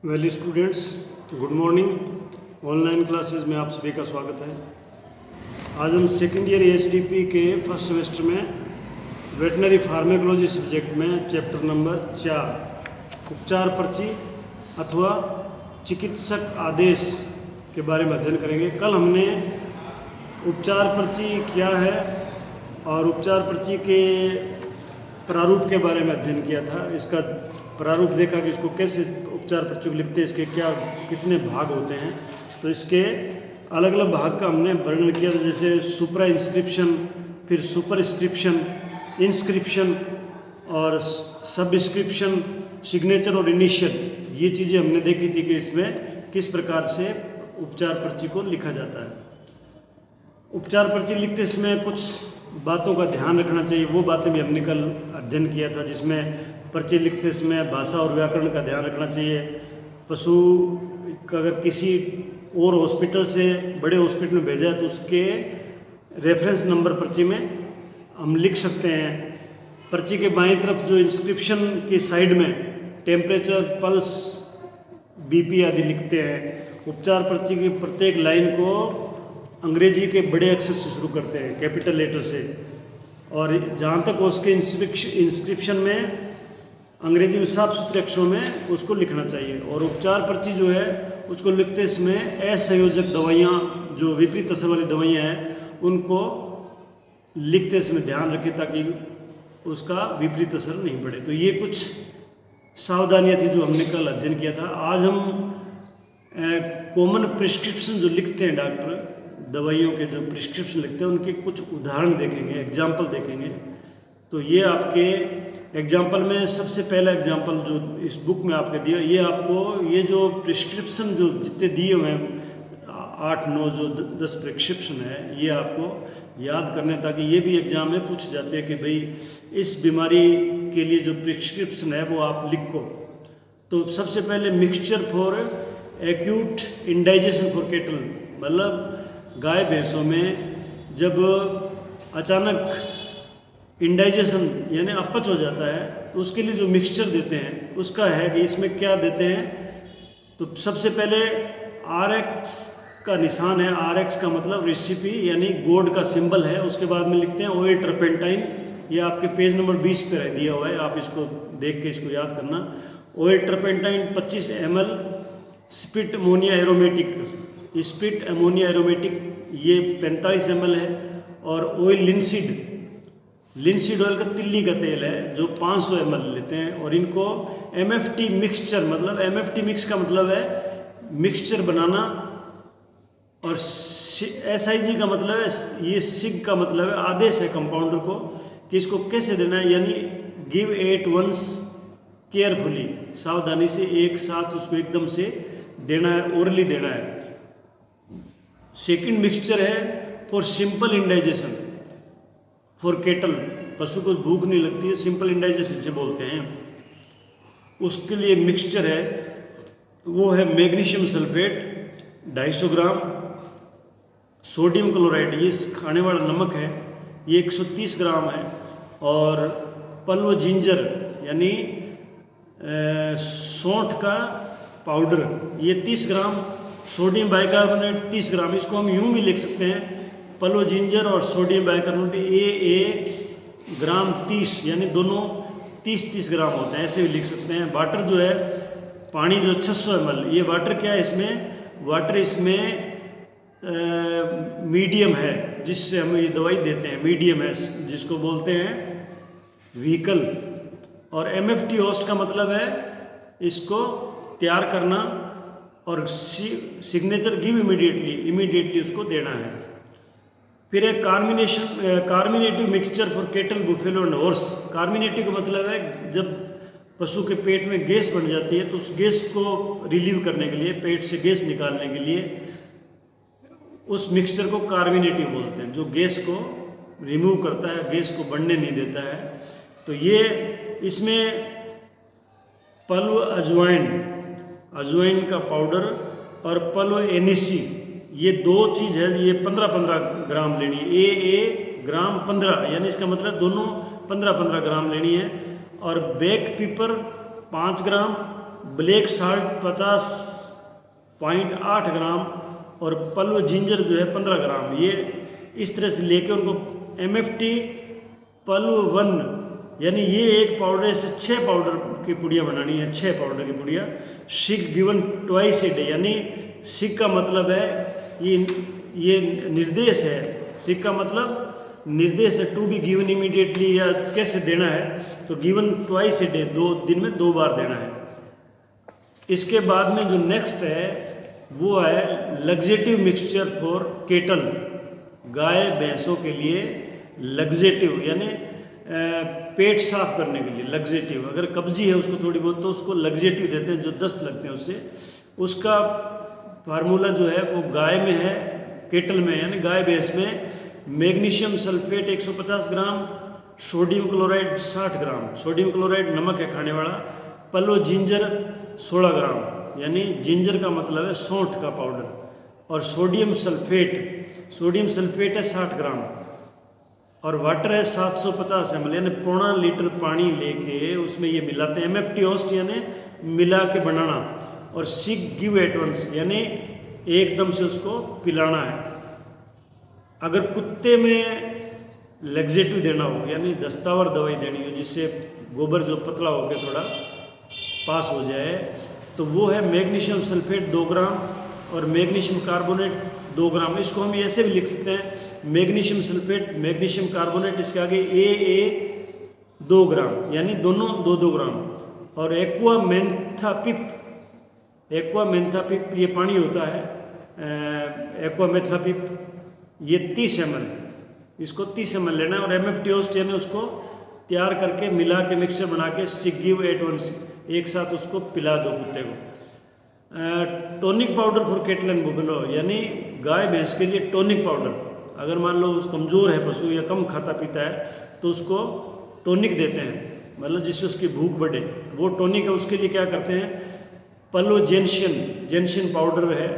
Well students, good morning. Online classes में आप सभी का स्वागत है। आज हम सेकेंड ईयर एचडीपी के फर्स्ट सेमेस्टर में वेटनरी फार्मेकोलॉजी सब्जेक्ट में चैप्टर नंबर 4 उपचार पर्ची अथवा चिकित्सक आदेश के बारे में अध्ययन करेंगे। कल हमने उपचार पर्ची क्या है और उपचार पर्ची के प्रारूप के बारे में अध्ययन किया था। इसका प्रारूप देखा कि इसको कैसे उपचार पर्ची को लिखते हैं, इसके क्या कितने भाग होते हैं। तो इसके अलग अलग भाग का हमने वर्णन किया था, जैसे सुपरा इंस्क्रिप्शन, फिर सुपरस्क्रिप्शन, इंस्क्रिप्शन और सब इंस्क्रिप्शन, सिग्नेचर और इनिशियल। ये चीज़ें हमने देखी थी कि इसमें किस प्रकार से उपचार पर्ची को लिखा जाता है। उपचार पर्ची लिखते समय कुछ बातों का ध्यान रखना चाहिए, वो बातें भी हमने कल अध्ययन किया था, जिसमें पर्ची लिखते समय भाषा और व्याकरण का ध्यान रखना चाहिए। पशु अगर किसी और हॉस्पिटल से बड़े हॉस्पिटल में भेजा है तो उसके रेफरेंस नंबर पर्ची में हम लिख सकते हैं। पर्ची के बाईं तरफ जो इंस्क्रिप्शन की साइड में टेम्परेचर, पल्स, बीपी आदि लिखते हैं। उपचार पर्ची की प्रत्येक लाइन को अंग्रेजी के बड़े अक्षर से शुरू करते हैं, कैपिटल लेटर से, और जहाँ तक उसके इंस्क्रिप्शन में अंग्रेजी में साफ सुथरे अक्षरों में उसको लिखना चाहिए। और उपचार पर्ची जो है उसको लिखते समय असंयोजक दवाइयाँ, जो विपरीत असर वाली दवाइयाँ हैं, उनको लिखते समय ध्यान रखें ताकि उसका विपरीत असर नहीं पड़े। तो ये कुछ सावधानियाँ थी जो हमने कल अध्ययन किया था। आज हम कॉमन प्रिस्क्रिप्शन जो लिखते हैं डॉक्टर, दवाइयों के जो प्रिस्क्रिप्शन लिखते हैं, उनके कुछ उदाहरण देखेंगे, एग्जाम्पल देखेंगे। तो ये आपके एग्जाम्पल में सबसे पहला एग्जाम्पल जो इस बुक में आपके दिया, ये आपको ये जो प्रिस्क्रिप्शन जो जितने दिए हुए हैं 8-9 जो 10 प्रिस्क्रिप्शन है, ये आपको याद करने, ताकि ये भी एग्जाम में पूछ जाते हैं कि भाई इस बीमारी के लिए जो प्रिस्क्रिप्शन है वो आप लिखो। तो सबसे पहले mixture for acute indigestion for kettle, मतलब गाय भैंसों में जब अचानक इंडाइजेशन यानी अपच हो जाता है तो उसके लिए जो मिक्सचर देते हैं उसका है कि इसमें क्या देते हैं। तो सबसे पहले RX का निशान है, RX का मतलब रेसिपी यानी गोड का सिंबल है। उसके बाद में लिखते हैं ऑयल टर्पेंटाइन, ये आपके पेज नंबर 20 पे दिया हुआ है, आप इसको देख के इसको याद करना। Oil turpentine 25 ml, spit ammonia aromatic, spit ammonia aromatic ये 45 ml है, और ऑयल लिंसीड ऑयल का तिल्ली का तेल है जो 500 ml लेते हैं। और इनको MFT मिक्सचर, मतलब MFT मिक्स का मतलब है मिक्सचर बनाना, और SIG का मतलब है, ये सिग का मतलब है आदेश है कंपाउंडर को कि इसको कैसे देना है, यानी गिव एट वंस केयरफुली, सावधानी से एक साथ उसको एकदम से देना है, ओरली देना है। सेकंड मिक्सचर है for simple indigestion for kettle, पशु को भूख नहीं लगती है, सिंपल इंडाइजेशन से बोलते हैं, उसके लिए मिक्सचर है वो है मैग्नीशियम सल्फेट 250 ग्राम, सोडियम क्लोराइड ये खाने वाला नमक है ये 130 ग्राम है, और पल्व जिंजर यानी सौंठ का पाउडर ये 30 ग्राम, सोडियम बाइकार्बोनेट 30 ग्राम। इसको हम यूँ भी लिख सकते हैं, पल्व जिंजर और सोडियम बाइकार्बोनेट AA ग्राम 30, यानी दोनों 30-30 ग्राम होते हैं, ऐसे भी लिख सकते हैं। वाटर जो है, पानी जो 600 ml, ये वाटर क्या है इसमें, वाटर इसमें मीडियम है जिससे हम ये दवाई देते हैं, मीडियम है जिसको बोलते हैं व्हीकल। और MFT होस्ट का मतलब है इसको तैयार करना, और सिग्नेचर गिव इमीडिएटली उसको देना है। फिर एक carminative mixture for kettle, buffalo and horse. Carminative का मतलब है जब पशु के पेट में गैस बन जाती है तो उस गैस को रिलीव करने के लिए, पेट से गैस निकालने के लिए उस मिक्सचर को कार्मिनेटिव बोलते हैं, जो गैस को रिमूव करता है, गैस को बढ़ने नहीं देता है। तो ये इसमें पल्व अजवाइन का पाउडर और पल्व एनिसी, ये दो चीज़ है, ये 15-15 ग्राम लेनी है, AA ग्राम 15, यानी इसका मतलब दोनों 15-15 ग्राम लेनी है। और बैक पीपर 5 ग्राम, ब्लैक साल्ट 50.8 ग्राम और पल्व जिंजर जो है 15 ग्राम। ये इस तरह से लेके उनको MFT पल्व 1 यानी ये एक पाउडर से 6 पाउडर की पुड़िया बनानी है, 6 पाउडर की पुड़िया। सिक गिवन ट्वाइस ए डे, यानी सिक का मतलब है ये निर्देश है, सिक का मतलब निर्देश है, टू बी गिवन इमीडिएटली या कैसे देना है, तो गिवन ट्वाइस ए डे, 2 दिन में 2 बार देना है। इसके बाद में जो नेक्स्ट है वो है लग्जेटिव मिक्सचर फॉर केटल, गाय भैंसों के लिए लग्जेटिव यानी पेट साफ करने के लिए लग्जेटिव। अगर कब्जी है उसको थोड़ी बहुत तो उसको लग्जेटिव देते हैं, जो दस्त लगते हैं उससे। उसका फार्मूला जो है वो गाय में है, केटल में यानी गाय भैंस में मैग्नीशियम सल्फेट 150 ग्राम, सोडियम क्लोराइड 60 ग्राम, सोडियम क्लोराइड नमक है खाने वाला, पल्व जिंजर 16 ग्राम यानी जिंजर का मतलब है सौंठ का पाउडर, और सोडियम सल्फेट है 60 ग्राम, और वाटर है 750 ml यानी 1.25 लीटर पानी लेके उसमें ये मिलाते हैं। MFT होस्ट यानी मिला के बनाना, और सिक गिव एट वंस यानी एकदम से उसको पिलाना है। अगर कुत्ते में लग्जेटिव देना हो यानी दस्तावर दवाई देनी हो जिससे गोबर जो पतला होकर थोड़ा पास हो जाए, तो वो है मैग्नीशियम सल्फेट 2 ग्राम और मैग्नीशियम कार्बोनेट 2 ग्राम। इसको हम ऐसे भी लिख सकते हैं मैग्नीशियम सल्फेट, मैग्नीशियम कार्बोनेट, इसके आगे AA 2 ग्राम यानी दोनों 2-2 ग्राम, और एक्वा मेंथापिप ये पानी होता है, एक्वा मेंथापिप ये 30 ml, इसको 30 ml लेना है, और MFT होस्ट यानी उसको तैयार करके मिला के मिक्सचर बना के सिक गिव एट वंस एक साथ उसको पिला दो कुत्ते को। Tonic powder for cattle and buffalo यानी गाय भैंस के लिए टॉनिक पाउडर। अगर मान लो कमज़ोर है पशु या कम खाता पीता है तो उसको टॉनिक देते हैं, मतलब जिससे उसकी भूख बढ़े, वो टॉनिक है। उसके लिए क्या करते हैं, पल्व जेनशियन पाउडर है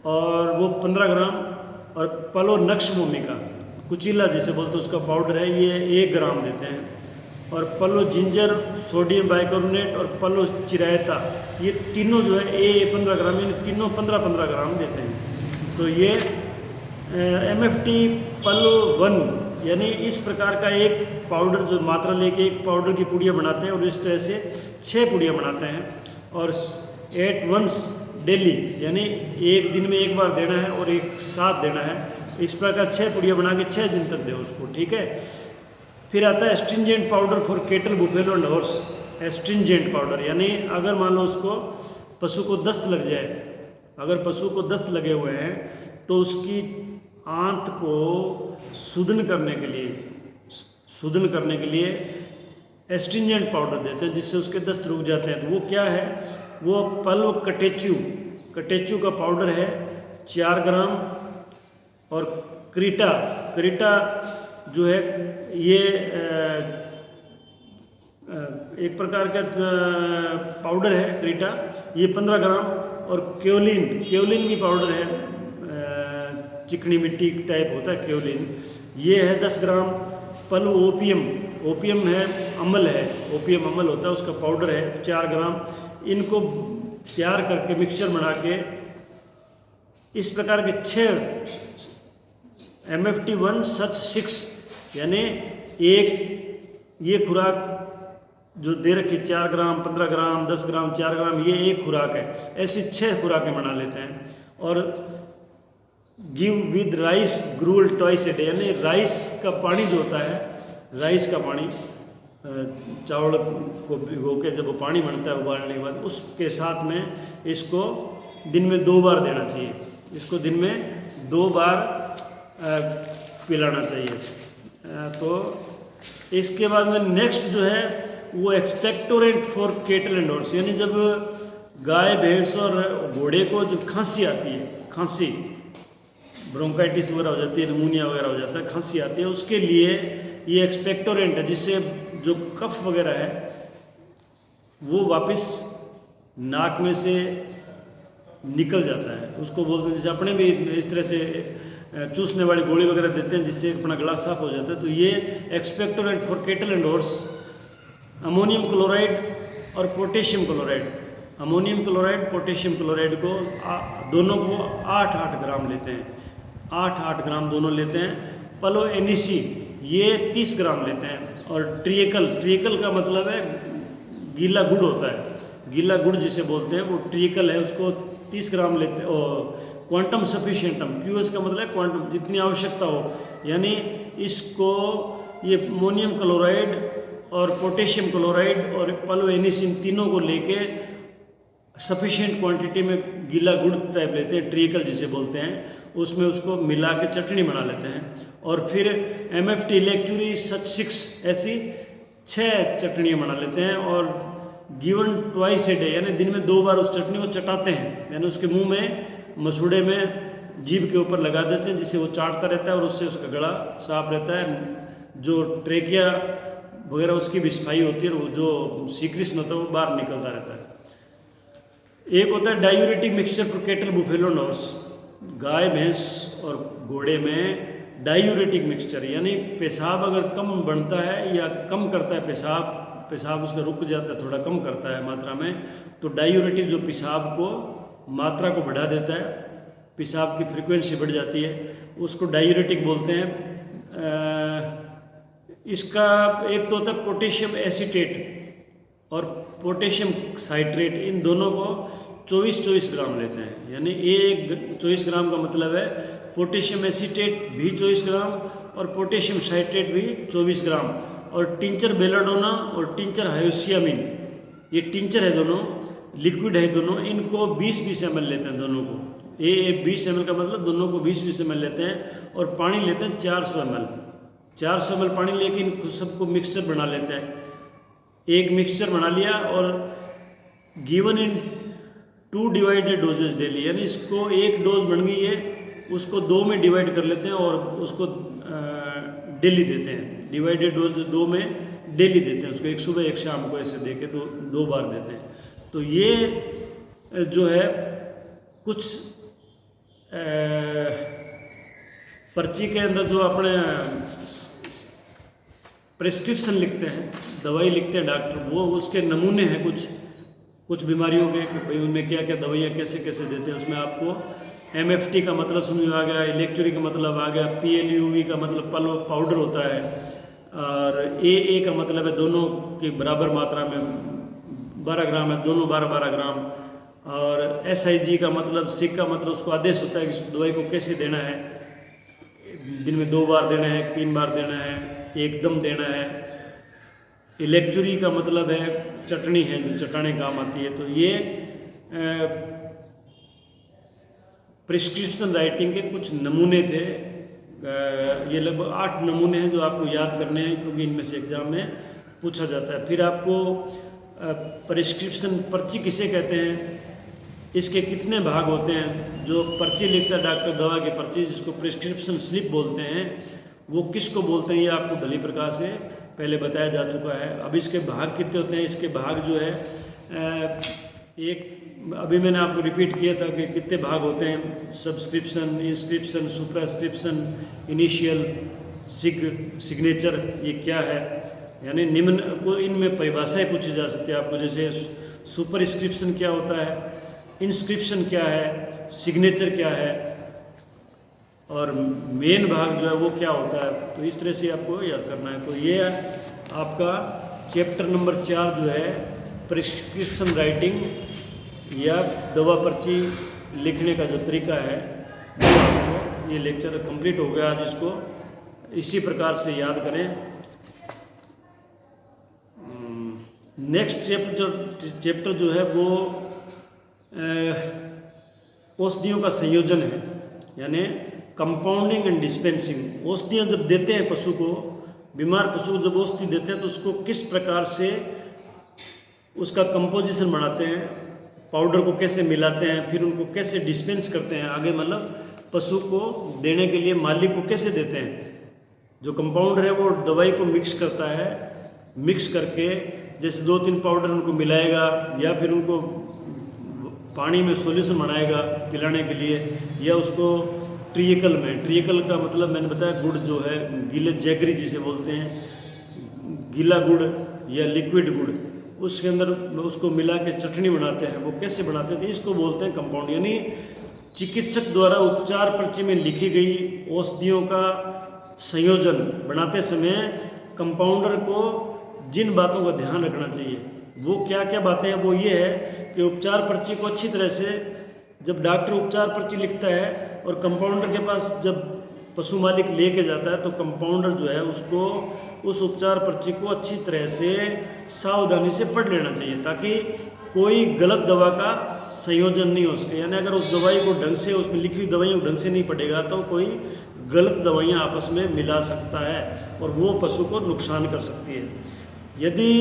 और वो 15 ग्राम, और पल्व नक्श भूमिका कुचिला जिसे बोलते हैं उसका पाउडर है, ये 1 ग्राम देते हैं, और पल्व जिंजर सोडियम बाइकार्बोनेट और पल्व चिरायता ये तीनों जो है 15 ग्राम यानी तीनों 15-15 ग्राम देते हैं। तो ये MFT पल्व 1 यानी इस प्रकार का एक पाउडर जो मात्रा लेके एक पाउडर की पुड़िया बनाते हैं, और इस तरह से 6 पुड़िया बनाते हैं, और एट वंस डेली यानी एक दिन में 1 बार देना है और एक साथ देना है। इस प्रकार 6 पुड़िया बना के 6 दिन तक दे उसको, ठीक है। फिर आता है astringent powder for kettle buffalo and horse. Astringent powder यानी अगर मान लो उसको पशु को दस्त लग जाए, अगर पशु को दस्त लगे हुए हैं तो उसकी आंत को शुद्धन करने के लिए एस्ट्रिंजेंट पाउडर देते हैं जिससे उसके दस्त रुक जाते हैं। तो वो क्या है, वो पल्व कटेचू का पाउडर है 4 ग्राम, और क्रीटा जो है ये एक प्रकार का पाउडर है क्रीटा, ये 15 ग्राम, और केओलिन भी पाउडर है, चिकनी मिट्टी टाइप होता है केओलिन, ये है 10 ग्राम। पल्व ओपियम है, अमल होता है, उसका पाउडर है 4 ग्राम। इनको तैयार करके मिक्सचर बना के इस प्रकार के 6 MFT 1 सच 6 यानी एक ये खुराक जो दे रखी 4 ग्राम 15 ग्राम 10 ग्राम 4 ग्राम ये एक खुराक है, ऐसी 6 खुराकें बना लेते हैं। और give with rice gruel twice a day यानी राइस का पानी जो होता है, राइस का पानी चावल को भिगो के जब वो पानी बनता है उबालने के बाद उसके साथ में इसको दिन में 2 बार देना चाहिए, इसको दिन में 2 बार पिलाना चाहिए। तो इसके बाद में नेक्स्ट जो है वो expectorant for cattle and horse यानी जब गाय भैंस और घोड़े को जब खांसी आती है, खांसी ब्रोंकाइटिस वगैरह हो जाती है, निमोनिया वगैरह हो जाता है, खांसी आती है, उसके लिए ये एक्सपेक्टोरेंट है जिससे जो कफ वगैरह है वो वापस नाक में से निकल जाता है, उसको बोलते हैं। जैसे अपने भी इस तरह से चूसने वाली गोली वगैरह देते हैं जिससे अपना गला साफ हो जाता है। तो ये expectorant for cattle and horse ammonium chloride और potassium chloride ammonium chloride potassium chloride को दोनों को 8-8 ग्राम लेते हैं, 8-8 ग्राम दोनों लेते हैं। पलो NEC ये 30 ग्राम लेते हैं। और ट्रिएकल का मतलब है गीला गुड़ होता है, गीला गुड़ जिसे बोलते हैं वो ट्रिएकल है, उसको 30 ग्राम लेते हैं। और क्वांटम सफिशिएंटम, QS का मतलब है क्वांटम, जितनी आवश्यकता हो, यानी इसको ये अमोनियम क्लोराइड और पोटेशियम क्लोराइड और पलो NEC इन तीनों को लेके सफिशिएंट क्वांटिटी में गीला गुड़ टाइप लेते हैं, ट्रिएकल जिसे बोलते हैं, उसमें उसको मिला के चटनी बना लेते हैं। और फिर MFT इलेक्चुरी सच 6 ऐसी 6 चटनियाँ बना लेते हैं। और गिवन ट्वाइस ए डे, यानी दिन में 2 बार उस चटनी को चटाते हैं, यानी उसके मुंह में मसूड़े में जीभ के ऊपर लगा देते हैं, जिससे वो चाटता रहता है और उससे उसका गला साफ रहता है। जो ट्रेकिया वगैरह उसकी भी सफाई होती है, और जो सीक्रेशन होता है वो बाहर निकलता रहता है। एक होता है diuretic mixture for cattle buffalo and horse, गाय भैंस और घोड़े में डायूरेटिक मिक्सचर, यानी पेशाब अगर कम बनता है या कम करता है पेशाब उसका रुक जाता है, थोड़ा कम करता है मात्रा में, तो डायूरेटिक जो पेशाब को मात्रा को बढ़ा देता है, पेशाब की फ्रीक्वेंसी बढ़ जाती है, उसको डायूरेटिक बोलते हैं। इसका एक तो होता है पोटेशियम एसीटेट और पोटेशियम साइट्रेट, इन दोनों को 24-24 ग्राम लेते हैं। यानी एक 24 ग्राम का मतलब है पोटेशियम एसीटेट भी 24 ग्राम और पोटेशियम साइट्रेट भी 24 ग्राम। और टिंचर बेलाडोना और टिंचर हायोसियामिन, ये टिंचर है दोनों, लिक्विड है दोनों, इनको 20-20 ml लेते हैं दोनों को। 20 ml का मतलब दोनों को 20-20 ml लेते हैं। और पानी लेते हैं 400 ml, 400 ml पानी लेके इन सबको मिक्सचर बना लेते हैं। एक मिक्सचर बना लिया और given in 2 divided doses daily, यानी इसको एक डोज बन गई है, उसको 2 में डिवाइड कर लेते हैं और उसको डेली देते हैं। डिवाइडेड डोज 2 में डेली देते हैं उसको, एक सुबह एक शाम को ऐसे दे के 2 बार देते हैं। तो ये जो है कुछ पर्ची के अंदर जो अपने प्रिस्क्रिप्शन लिखते हैं, दवाई लिखते हैं डॉक्टर, वो उसके नमूने हैं कुछ बीमारियों के, भाई उनमें क्या क्या दवाइयाँ कैसे कैसे देते हैं। उसमें आपको MFT का मतलब समझ में आ गया, इलेक्चुरी का मतलब आ गया, PLUV का मतलब पाउडर होता है, और AA का मतलब है दोनों की बराबर मात्रा में 12 ग्राम है, दोनों 12-12 ग्राम। और SIG का मतलब, सिक का मतलब उसको आदेश होता है कि दवाई को कैसे देना है, दिन में 2 बार देना है, 3 बार देना है, एकदम देना है। इलेक्चुरी का मतलब है चटनी है जो चटाने काम आती है। तो ये प्रिस्क्रिप्शन राइटिंग के कुछ नमूने थे। ये लगभग 8 नमूने हैं जो आपको याद करने हैं, क्योंकि इनमें से एग्ज़ाम में पूछा जाता है। फिर आपको प्रिस्क्रिप्शन पर्ची किसे कहते हैं, इसके कितने भाग होते हैं। जो पर्ची लिखता है डॉक्टर, दवा की पर्ची, जिसको प्रिस्क्रिप्शन स्लिप बोलते हैं, वो किसको बोलते हैं ये आपको भली प्रकार से पहले बताया जा चुका है। अब इसके भाग कितने होते हैं, इसके भाग जो है एक अभी मैंने आपको रिपीट किया था कि कितने भाग होते हैं। सब्सक्रिप्शन, इंस्क्रिप्शन, सुपरास्क्रिप्शन, इनिशियल, सिग्नेचर, ये क्या है, यानी निम्न को इनमें परिभाषाएं पूछी जा सकती है आपको, जैसे सुपरस्क्रिप्शन क्या होता है, इंस्क्रिप्शन क्या है, सिग्नेचर क्या है, और मेन भाग जो है वो क्या होता है। तो इस तरह से आपको याद करना है। तो ये आपका चैप्टर नंबर 4 जो है प्रिस्क्रिप्शन राइटिंग या दवा पर्ची लिखने का जो तरीका है, वो आपको ये लेक्चर कंप्लीट हो गया। आज इसको इसी प्रकार से याद करें। नेक्स्ट चैप्टर जो है वो औषधियों का संयोजन है, यानी कंपाउंडिंग एंड डिस्पेंसिंग। औषधियाँ जब देते हैं पशु को, बीमार पशु को जब औषधि देते हैं तो उसको किस प्रकार से उसका कंपोजिशन बनाते हैं, पाउडर को कैसे मिलाते हैं, फिर उनको कैसे डिस्पेंस करते हैं आगे, मतलब पशु को देने के लिए मालिक को कैसे देते हैं। जो कंपाउंडर है वो दवाई को मिक्स करता है, मिक्स करके जैसे 2-3 पाउडर उनको मिलाएगा या फिर उनको पानी में सॉल्यूशन बनाएगा पिलाने के लिए, या उसको ट्रिएकल में, ट्रिएकल का मतलब मैंने बताया गुड़ जो है, गीले जैगरी जिसे बोलते हैं, गीला गुड़ या लिक्विड गुड़, उसके अंदर उसको मिला के चटनी बनाते हैं, वो कैसे बनाते थे, इसको बोलते हैं कंपाउंड। यानी चिकित्सक द्वारा उपचार पर्ची में लिखी गई औषधियों का संयोजन बनाते समय कंपाउंडर को जिन बातों का ध्यान रखना चाहिए, वो क्या क्या बातें हैं, वो ये है कि उपचार पर्ची को अच्छी तरह से, जब डॉक्टर उपचार पर्ची लिखता है और कंपाउंडर के पास जब पशु मालिक लेके जाता है, तो कंपाउंडर जो है उसको उस उपचार पर्ची को अच्छी तरह से सावधानी से पढ़ लेना चाहिए, ताकि कोई गलत दवा का संयोजन नहीं हो सके। यानी अगर उस दवाई को ढंग से, उसमें लिखी हुई दवाइयों को ढंग से नहीं पढ़ेगा तो कोई गलत दवाइयाँ आपस में मिला सकता है और वो पशु को नुकसान कर सकती है। यदि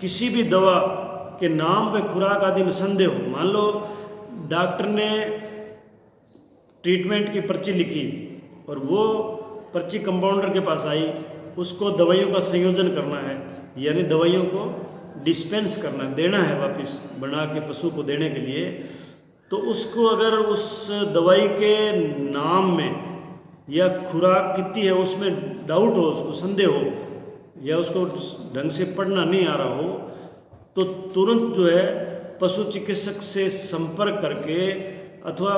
किसी भी दवा के नाम व खुराक आदि में संदेह हो, मान लो डॉक्टर ने ट्रीटमेंट की पर्ची लिखी और वो पर्ची कंपाउंडर के पास आई, उसको दवाइयों का संयोजन करना है, यानी दवाइयों को डिस्पेंस करना है, देना है वापस बना के पशु को देने के लिए, तो उसको अगर उस दवाई के नाम में या खुराक कितनी है उसमें डाउट हो, उसको संदेह हो या उसको ढंग से पढ़ना नहीं आ रहा हो, तो तुरंत जो है पशु चिकित्सक से संपर्क करके, अथवा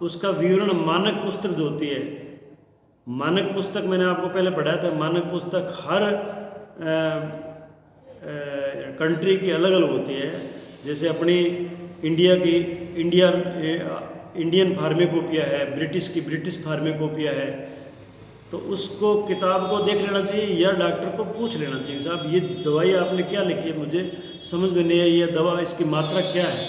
उसका विवरण मानक पुस्तक जो होती है, मानक पुस्तक मैंने आपको पहले पढ़ाया था, मानक पुस्तक हर कंट्री की अलग अलग होती है। जैसे अपनी इंडिया की इंडियन फार्मेकोपिया है, ब्रिटिश की ब्रिटिश फार्मेकोपिया है, तो उसको किताब को देख लेना चाहिए या डॉक्टर को पूछ लेना चाहिए, साहब ये दवाई आपने क्या लिखी है, मुझे समझ में नहीं आई, ये दवा इसकी मात्रा क्या है।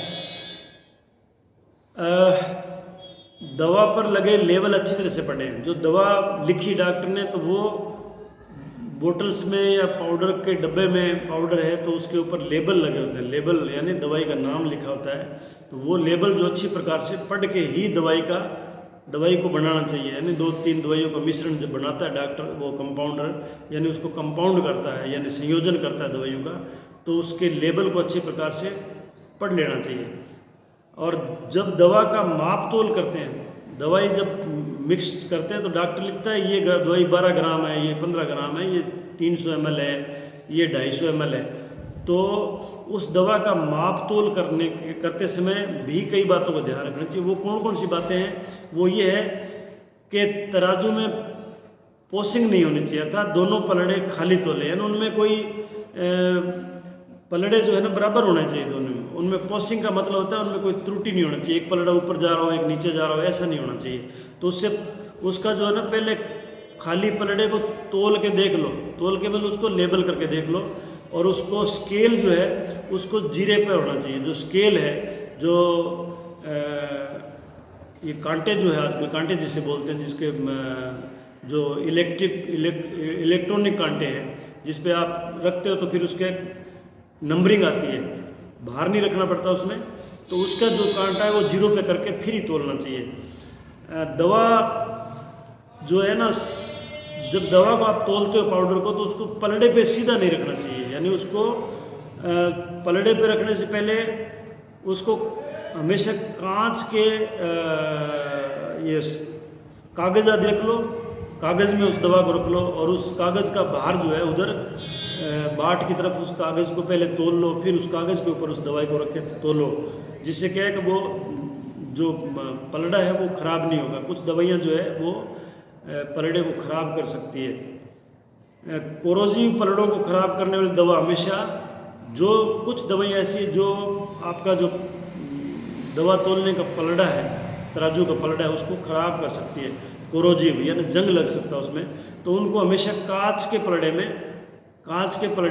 दवा पर लगे लेबल अच्छी तरह से पढ़ें। जो दवा लिखी डॉक्टर ने, तो वो बोटल्स में या पाउडर के डब्बे में पाउडर है तो उसके ऊपर लेबल लगे होते हैं, लेबल यानी दवाई का नाम लिखा होता है, तो वो लेबल जो अच्छी प्रकार से पढ़ के ही दवाई को बनाना चाहिए। यानी 2-3 दवाइयों का मिश्रण जब बनाता है डॉक्टर, वो कंपाउंडर यानी उसको कंपाउंड करता है यानी संयोजन करता है दवाइयों का, तो उसके लेबल को अच्छी प्रकार से पढ़ लेना चाहिए। और जब दवा का माप तोल करते हैं, दवाई जब मिक्स करते हैं तो डॉक्टर लिखता है ये दवाई 12 ग्राम है, ये 15 ग्राम है, ये 300 ml है, ये 250 ml है, तो उस दवा का माप तोल करते समय भी कई बातों का ध्यान रखना चाहिए। वो कौन कौन सी बातें हैं, वो ये है कि तराजू में पोसिंग नहीं होनी चाहिए, अर्थात दोनों पलड़े खाली तोले, यानी उनमें कोई पलड़े जो है ना बराबर होना चाहिए दोनों में। उनमें पोसिंग का मतलब होता है उनमें कोई त्रुटि नहीं होना चाहिए, एक पलड़ा ऊपर जा रहा हो एक नीचे जा रहा हो, ऐसा नहीं होना चाहिए। तो उससे उसका जो है ना पहले खाली पलड़े को तोल के देख लो, तोल के मतलब उसको लेबल करके देख लो, और उसको स्केल जो है उसको जीरे पे होना चाहिए। जो स्केल है, जो ये कांटे जो है आजकल कांटे जिसे बोलते हैं, जिसके जो इलेक्ट्रॉनिक कांटे हैं जिस पे आप रखते हो तो फिर उसके नंबरिंग आती है, बाहर नहीं रखना पड़ता उसमें, तो उसका जो कांटा है वो 0 पे करके फिर ही तोलना चाहिए। दवा जो है ना, जब दवा को आप तोलते हो पाउडर को, तो उसको पलड़े पे सीधा नहीं रखना चाहिए, यानी उसको पलड़े पे रखने से पहले उसको हमेशा कांच के ये कागज़ आदि रख लो, कागज़ में उस दवा को रख लो, और उस कागज़ का बाहर जो है उधर बाट की तरफ उस कागज़ को पहले तोल लो, फिर उस कागज़ के ऊपर उस दवाई को रख के तोलो, जिससे क्या है कि वो जो पलड़ा है वो ख़राब नहीं होगा। कुछ दवाइयाँ जो है वो पलड़े को ख़राब कर सकती है। कोरोसिव पलड़ों को ख़राब करने वाली दवा हमेशा, जो कुछ दवाइयाँ ऐसी जो आपका जो दवा तोलने का पलड़ा है, तराजू का पलड़ा है, उसको ख़राब कर सकती है। कोरोजिव यानी जंग लग सकता है उसमें, तो उनको हमेशा कांच के पलड़े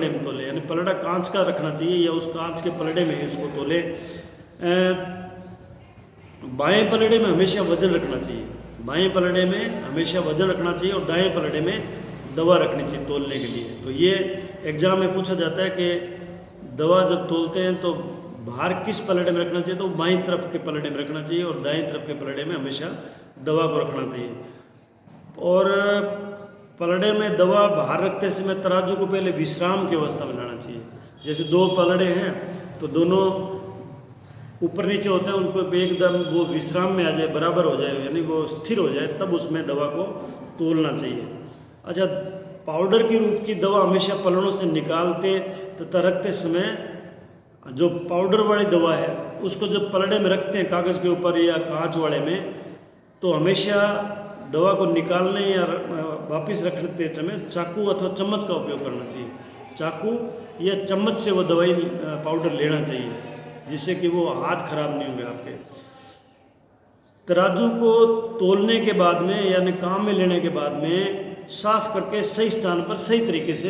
में तोले, यानी पलड़ा कांच का रखना चाहिए या उस कांच के पलड़े में ही उसको तोले। बाएं पलड़े में हमेशा वजन रखना चाहिए, बाएं पलड़े में हमेशा वजन रखना चाहिए, और दाएं पलड़े में दवा रखनी चाहिए तोलने के लिए। तो ये एग्ज़ाम में पूछा जाता है कि दवा जब तोलते हैं तो बाहर किस पलड़े में रखना चाहिए, तो बाईं तरफ के पलड़े में रखना चाहिए, और दाएं तरफ के पलड़े में हमेशा दवा को रखना चाहिए। और पलड़े में दवा बाहर रखते समय तराजू को पहले विश्राम की अवस्था में लाना चाहिए। जैसे 2 पलड़े हैं तो दोनों ऊपर नीचे होते हैं, उनको एकदम वो विश्राम में आ जाए, बराबर हो जाए, यानी वो स्थिर हो जाए, तब उसमें दवा को तोलना चाहिए। अच्छा, पाउडर की रूप की दवा हमेशा पलड़ों से निकालते तथा रखते समय जो पाउडर वाली दवा है उसको जब पलड़े में रखते हैं कागज़ के ऊपर या कांच वाले में, तो हमेशा दवा को निकालने या वापस रखते समय चाकू अथवा चम्मच का उपयोग करना चाहिए। चाकू या चम्मच से वो दवाई पाउडर लेना चाहिए, जिससे कि वो हाथ खराब नहीं होंगे आपके। तराजू को तोलने के बाद में यानी काम में लेने के बाद में साफ करके सही स्थान पर सही तरीके से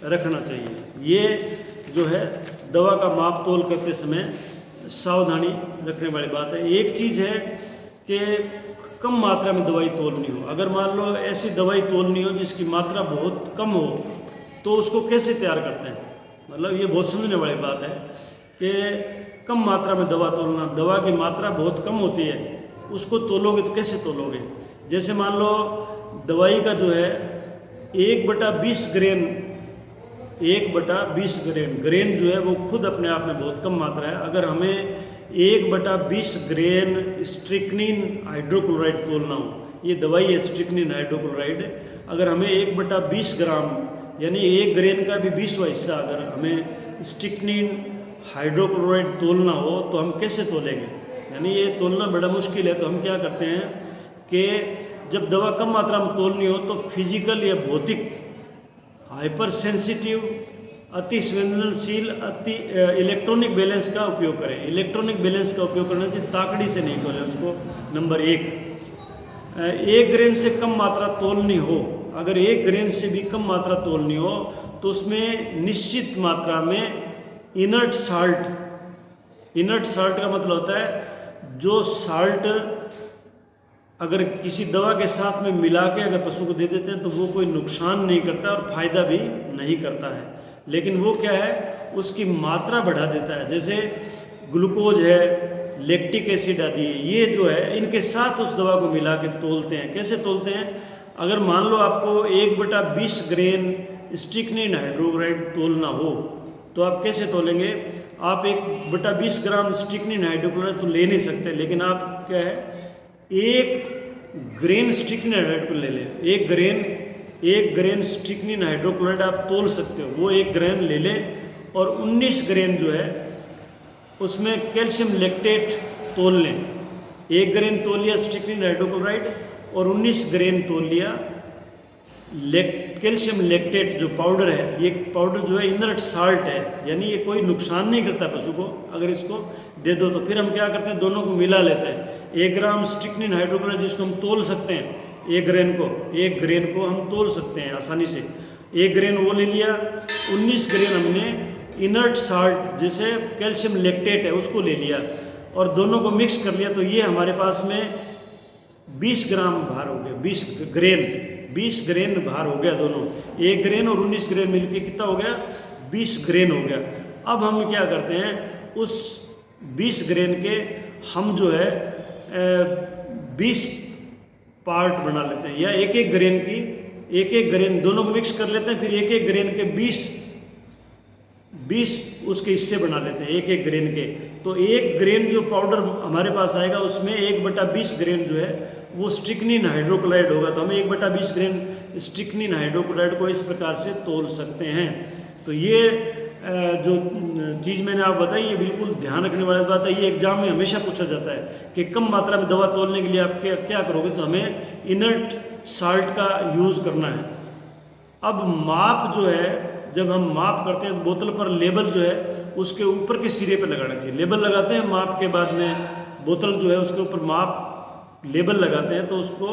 रखना चाहिए। ये जो है दवा का माप तोल करते समय सावधानी रखने वाली बात है। एक चीज़ है कि कम मात्रा में दवाई तोलनी हो। अगर मान लो ऐसी दवाई तोलनी हो जिसकी मात्रा बहुत कम हो, तो उसको कैसे तैयार करते हैं, मतलब ये बहुत समझने वाली बात है कि कम मात्रा में दवा तोलना, दवा की मात्रा बहुत कम होती है, उसको तोलोगे तो कैसे तोलोगे। जैसे मान लो दवाई का जो है 1/20 ग्रेन, 1/20 ग्रेन, ग्रेन जो है वो खुद अपने आप में बहुत कम मात्रा है। अगर हमें 1/20 ग्रेन स्ट्रिक्निन हाइड्रोक्लोराइड तोलना हो, ये दवाई है स्ट्रिक्निन हाइड्रोक्लोराइड, अगर हमें 1/20 ग्राम यानी 1 ग्रेन का भी 20वां हिस्सा अगर हमें स्ट्रिक्निन हाइड्रोक्लोराइड तोलना हो तो हम कैसे तोलेंगे। यानी ये तोलना बड़ा मुश्किल है। तो हम क्या करते हैं कि जब दवा कम मात्रा में तोलनी हो तो फिजिकल या भौतिक हाइपर सेंसिटिव, अति संवेदनशील, अति इलेक्ट्रॉनिक बैलेंस का उपयोग करें। इलेक्ट्रॉनिक बैलेंस का उपयोग करना चाहिए, ताकड़ी से नहीं तोलें उसको। नंबर 1 ग्रेन से कम मात्रा तोलनी हो, अगर 1 ग्रेन से भी कम मात्रा तोलनी हो तो उसमें निश्चित मात्रा में इनर्ट साल्ट, इनर्ट साल्ट का मतलब होता है जो साल्ट अगर किसी दवा के साथ में मिला के अगर पशु को दे देते हैं तो वो कोई नुकसान नहीं करता और फायदा भी नहीं करता है, लेकिन वो क्या है उसकी मात्रा बढ़ा देता है। जैसे ग्लूकोज है, लैक्टिक एसिड आदि है, ये जो है इनके साथ उस दवा को मिला के तोलते हैं। कैसे तोलते हैं, अगर मान लो आपको 1/20 ग्रेन स्ट्रिक्निन हाइड्रोक्लोराइड तोलना हो तो आप कैसे तोलेंगे। आप 1/20 ग्राम स्ट्रिक्निन हाइड्रोक्लोराइड तो ले नहीं सकते, लेकिन आप क्या है 1 ग्रेन स्ट्रिक्निन हाइड्रोक्लोराइड को ले लें। 1 ग्रेन स्ट्रिक्निन हाइड्रोक्लोराइड आप तोल सकते हो, वो 1 ग्रेन ले लें और 19 ग्रेन जो है उसमें कैल्शियम लैक्टेट तोल लें। 1 ग्रेन तोल लिया स्ट्रिक्निन हाइड्रोक्लोराइड और 19 ग्रेन तोल लिया कैल्शियम लैक्टेट जो पाउडर है। ये पाउडर जो है इनर्ट साल्ट है, यानी ये कोई नुकसान नहीं करता पशु को अगर इसको दे दो तो। फिर हम क्या करते हैं, दोनों को मिला लेते हैं। 1 ग्राम स्ट्रिक्निन हाइड्रोक्लोराइड जिसको हम तोल सकते हैं, 1 ग्रेन को हम तोल सकते हैं आसानी से। 1 ग्रेन वो ले लिया, 19 ग्रेन हमने इनर्ट साल्ट जैसे कैल्शियम लैक्टेट है उसको ले लिया और दोनों को मिक्स कर लिया। तो ये हमारे पास में 20 ग्राम भार हो गया, 20 ग्रेन भार हो गया दोनों। 1 ग्रेन और 19 ग्रेन मिलके कितना हो गया, 20 ग्रेन हो गया। अब हम क्या करते हैं, उस 20 ग्रेन के हम जो है 20 पार्ट बना लेते हैं, या एक ग्रेन की 1 ग्रेन दोनों को मिक्स कर लेते हैं। फिर 1 ग्रेन के 20 उसके हिस्से बना लेते हैं 1 ग्रेन के। तो 1 ग्रेन जो पाउडर हमारे पास आएगा उसमें 1/20 ग्रेन जो है वो स्ट्रिक्निन हाइड्रोक्लोराइड होगा। तो हम 1/20 ग्रेन स्ट्रिक्निन हाइड्रोक्लोराइड को इस प्रकार से तोल सकते हैं। तो ये जो चीज़ मैंने आप बताई ये बिल्कुल ध्यान रखने वाली बात है। ये एग्जाम में हमेशा पूछा जाता है कि कम मात्रा में दवा तोलने के लिए आप क्या करोगे, तो हमें इनर्ट साल्ट का यूज़ करना है। अब माप जो है, जब हम माप करते हैं तो बोतल पर लेबल जो है उसके ऊपर के सिरे पे लगाना चाहिए। लेबल लगाते हैं माप के बाद में, बोतल जो है उसके ऊपर माप लेबल लगाते हैं तो उसको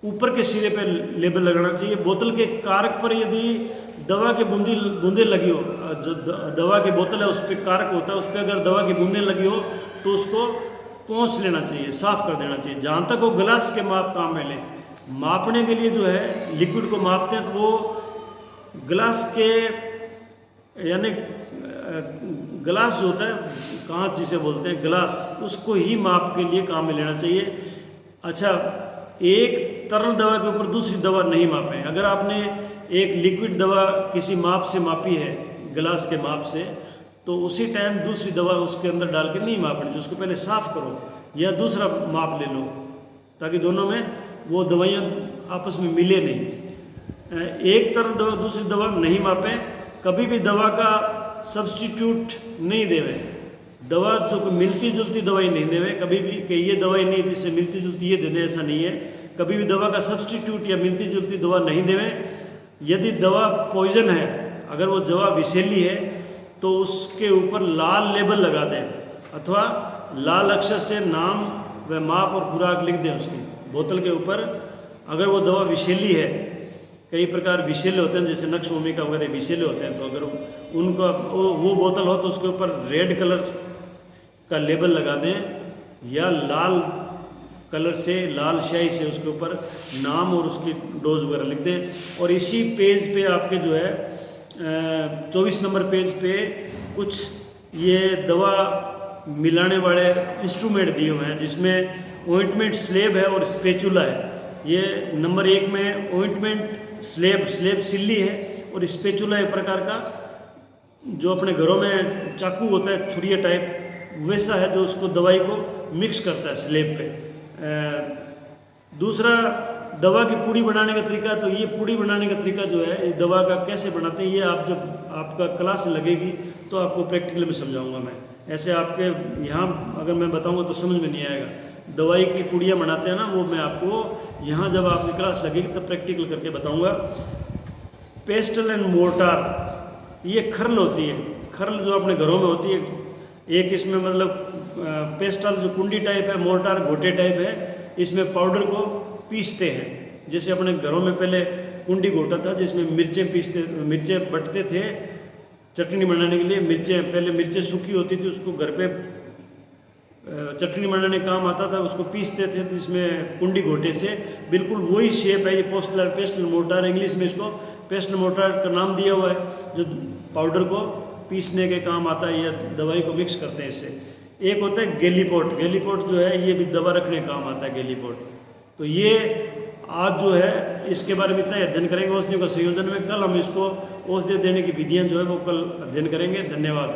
ऊपर के सिरे पे लेबल लगाना चाहिए। बोतल के कारक पर यदि दवा के बूंदे लगी हो, जो दवा की बोतल है उस पर कारक होता है, उस पर अगर दवा की बूंदें लगी हो तो उसको पोंछ लेना चाहिए, साफ कर देना चाहिए। जहाँ तक वो गिलास के माप काम में लें, मापने के लिए जो है लिक्विड को मापते हैं तो वो गिलास के यानी गिलास जो होता है, कांच जिसे बोलते हैं गिलास, उसको ही माप के लिए काम में लेना चाहिए। अच्छा, एक तरल दवा के ऊपर दूसरी दवा नहीं मापें। अगर आपने एक लिक्विड दवा किसी माप से मापी है, गिलास के माप से, तो उसी टाइम दूसरी दवा उसके अंदर डाल के नहीं मापनी चाहिए। उसको पहले साफ़ करो या दूसरा माप ले लो ताकि दोनों में वो दवाइयाँ आपस में मिले नहीं। एक तरह दवा दूसरी दवा नहीं मापें, कभी भी दवा का सब्स्टिट्यूट नहीं देवे, दवा जो मिलती जुलती दवाई नहीं देवे कभी भी, कि ये दवाई नहीं जिससे मिलती जुलती ये दे दे, ऐसा नहीं है। कभी भी दवा का सब्स्टिट्यूट या मिलती जुलती दवा नहीं देवे। यदि दवा पॉइजन है, अगर वो दवा विषैली है तो उसके ऊपर लाल लेबल लगा दें अथवा लाल अक्षर से नाम व माप और खुराक लिख दें उसकी बोतल के ऊपर। अगर वो दवा विषैली है, कई प्रकार विषैले होते हैं जैसे नक्श भूमिका वगैरह विषैले होते हैं, तो अगर उनका वो बोतल हो तो उसके ऊपर रेड कलर का लेबल लगा दें या लाल कलर से लाल स्याही से उसके ऊपर नाम और उसकी डोज वगैरह लिख दें। और इसी पेज पे आपके जो है 24 नंबर पेज पे कुछ ये दवा मिलाने वाले इंस्ट्रूमेंट दिए हुए हैं, जिसमें ऑइंटमेंट स्लेब है और स्पेचुला है। ये नंबर 1 में ऑइंटमेंट स्लेब सिल्ली है और स्पेचुला एक प्रकार का जो अपने घरों में चाकू होता है छुरिया टाइप वैसा है, जो उसको दवाई को मिक्स करता है स्लेब पे। दूसरा दवा की पूड़ी बनाने का तरीका, तो ये पूड़ी बनाने का तरीका जो है ये दवा का कैसे बनाते हैं, ये आप जब आपका क्लास लगेगी तो आपको प्रैक्टिकल में समझाऊंगा मैं। ऐसे आपके यहाँ अगर मैं बताऊंगा तो समझ में नहीं आएगा। दवाई की पुड़ियाँ बनाते हैं ना, वो मैं आपको यहाँ जब आपकी क्लास लगेगी तब प्रैक्टिकल करके बताऊँगा। पेस्टल एंड मोर्टार, ये खर्ल होती है, खर्ल जो अपने घरों में होती है। एक इसमें मतलब पेस्टल जो कुंडी टाइप है, मोर्टार घोटे टाइप है, इसमें पाउडर को पीसते हैं। जैसे अपने घरों में पहले कुंडी घोटा था जिसमें मिर्चें बटते थे चटनी बनाने के लिए। पहले मिर्चें सूखी होती थी, उसको घर पे चटनी बनाने काम आता था, उसको पीसते थे तो इसमें कुंडी घोटे से। बिल्कुल वही शेप है ये पेस्टल मोर्टार, इंग्लिश में इसको पेस्टल मोर्टार का नाम दिया हुआ है, जो पाउडर को पीसने के काम आता है या दवाई को मिक्स करते हैं इससे। एक होता है गैलीपोट जो है ये भी दवा रखने काम आता है गैलीपोट। तो ये आज जो है इसके बारे में इतना अध्ययन करेंगे औषधियों का संयोजन में। कल हम इसको औषधि देने की विधियाँ जो है वो कल अध्ययन करेंगे। धन्यवाद।